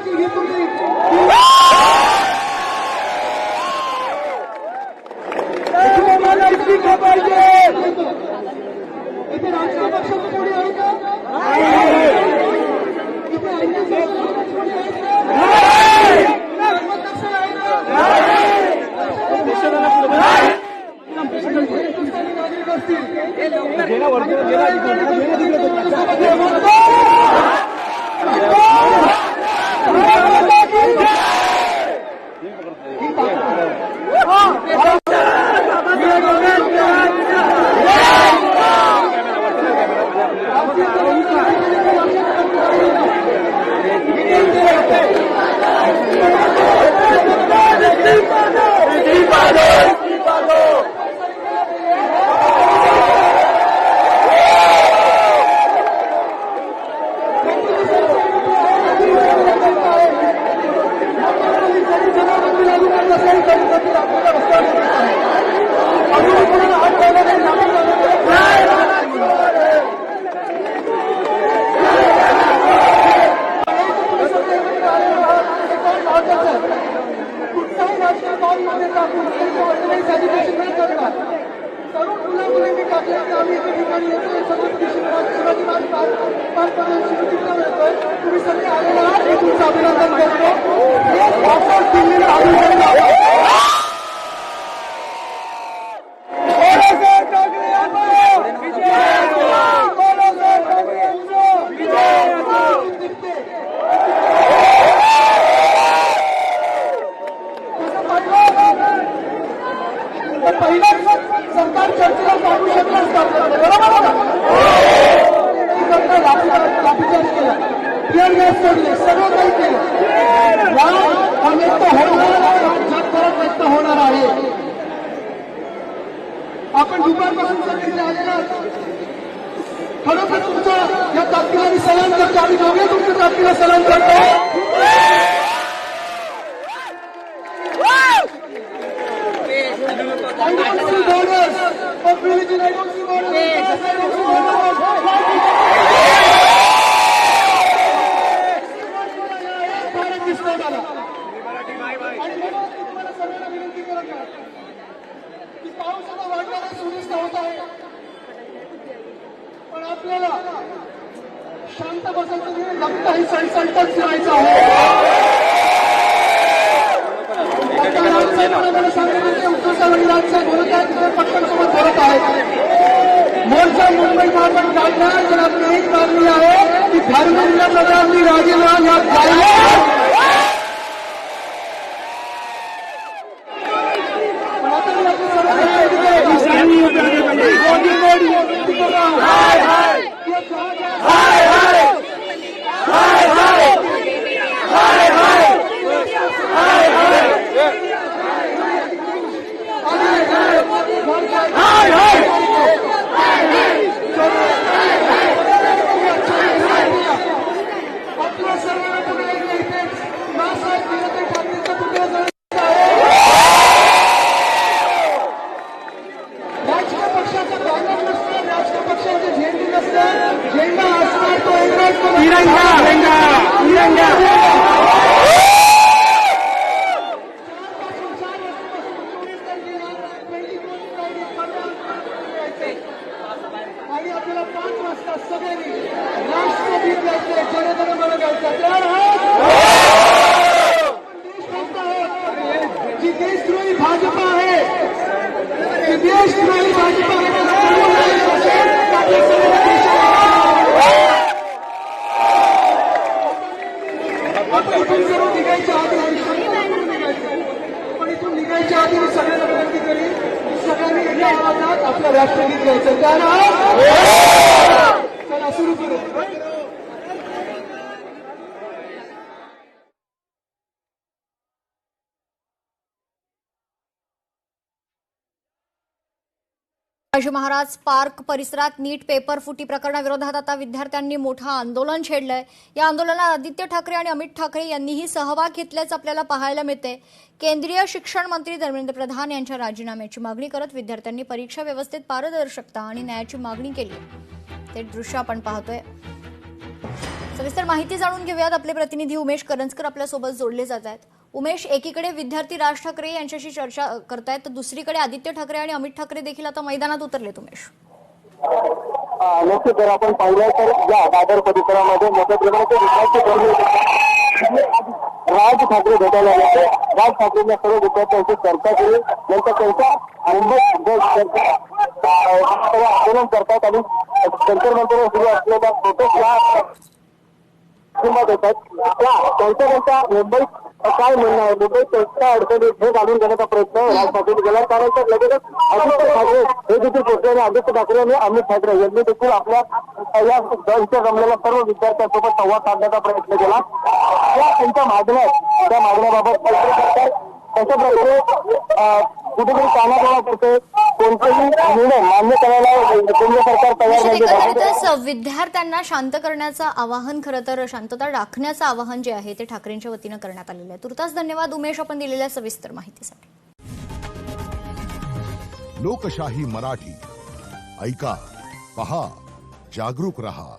की ही तुम्ही मला इतकी का पाहिजे इथे राजकीय पक्षाचं कोणी आहे का इथे अन्य पक्षाचं कोणी आहे का धर्मपक्ष आहे का नागरिक असतील तुम्ही सगळे आलेला आहात मी तुमचं अभिनंदन करतो पहिलाच सरकार चर्चेला पाठवू शकलं असतं बरोबर लाठीचार्ज केला टीयर गॅस सोडले सगळं काही केलं हा व्यक्त होणार जगभरात व्यक्त होणार आहे आपण दुपारपासून सगळे आलेला खरोखर तुमच्या या ताकदीला सलाम करतो आम्ही दोघे तुमच्या ताकदीला सलाम करतो I don't see borders of religion. I don't see borders. I don't see borders. Bharat विस्फोट आला आणि म्हणून तुम्हाला सर्वांना विनंती करत आहे की पाऊस आता वाढणारा सुनिश्चित होत आहे पण आपल्याला शांत बसायचं नाही लगताही सणसणतच फिरायचं आहे पक्षांसोबत बोलत आहेत मोर्चा मुंबई मार्फत काढला तर आपली एक मागणी आहे की धर्मेंद्र प्रधाननी राजीनामा या जायला आणि आपल्याला 5 वाजता सगळ्यांनी राष्ट्रगीत गायचंय जनगण मन गायचं तयार आहोत जी देशद्रोही भाजपा आहे जी देशद्रोही भाजपा आहे इथून सर्व निघायच्या आधी पण इथून निघायच्या आधी मी सगळ्यांना विनंती करीन सगळ्यांनी एका आवाजात आपलं राष्ट्रगीत घ्यायचं कारण चला सुरू करू शिवाजी महाराज पार्क परिसरात नीट पेपर फुटी प्रकरणाविरोधात आता विद्यार्थ्यांनी मोठं आंदोलन छेडलंय। या आंदोलनात आदित्य ठाकरे आणि अमित ठाकरे यांनीही सहभाग घेतल्याचं आपल्याला पाहायला मिळते। केंद्रीय शिक्षण मंत्री धर्मेंद्र प्रधान यांच्या राजीनाम्याची मागणी करत विद्यार्थ्यांनी परीक्षा व्यवस्थेत पारदर्शकता आणि न्यायाची मागणी केली। ते दृश्य आपण पाहतोय। सविस्तर माहिती जाणून घेऊयात. आपले प्रतिनिधी उमेश करंजकर आपल्या सोबत जोडले जात आहेत. उमेश, एकीकडे विद्यार्थी राज ठाकरे यांच्याशी चर्चा करतायत, तर दुसरीकडे आदित्य ठाकरे आणि अमित ठाकरे देखील आता मैदानात उतरलेत. उमेश, नक्कीच जर आपण पाहिलं तर या दादर परिसरामध्ये मोठ्या प्रमाणात विद्यार्थी राज ठाकरे भेटायला आले. राज ठाकरेंना सर्व विद्यार्थ्यांची चर्चा केली. नंतर त्यांच्या मुंबईत आंदोलन करतात आणि जंतर-मंतरवर सुरू असलेल्या प्रोटेस्टला पाठिंबा देतात. त्यांच्या मुंबईत काय म्हणणं आहे, मुंबईत त्यांच्या अडचणी हे जाणून घेण्याचा प्रयत्न राज ठाकरे केला. त्यानंतर लगेचच आदित्य ठाकरे हे देखील पोहोचले आणि आदित्य ठाकरे आणि अमित ठाकरे यांनी देखील आपल्या या दलच्या जमलेल्या सर्व विद्यार्थ्यांसोबत संवाद साधण्याचा प्रयत्न केला. त्यांच्या मागण्याबाबत अशा प्रकारे कुठेतरी कानाकोळा करते. कोणतेही निर्णय मान्य करायला केंद्र सरकार तयार एकंदरीतच नाही. विद्यार्थ्यांना शांत करण्याचं आवाहन, खरं तर शांतता राखण्याचं आवाहन जे आहे ते ठाकरेंच्या वतीनं करण्यात आलेलं आहे. तुर्तास धन्यवाद उमेश, आपण दिलेल्या सविस्तर माहितीसाठी. लोकशाही मराठी ऐका, पहा, जागरूक रहा.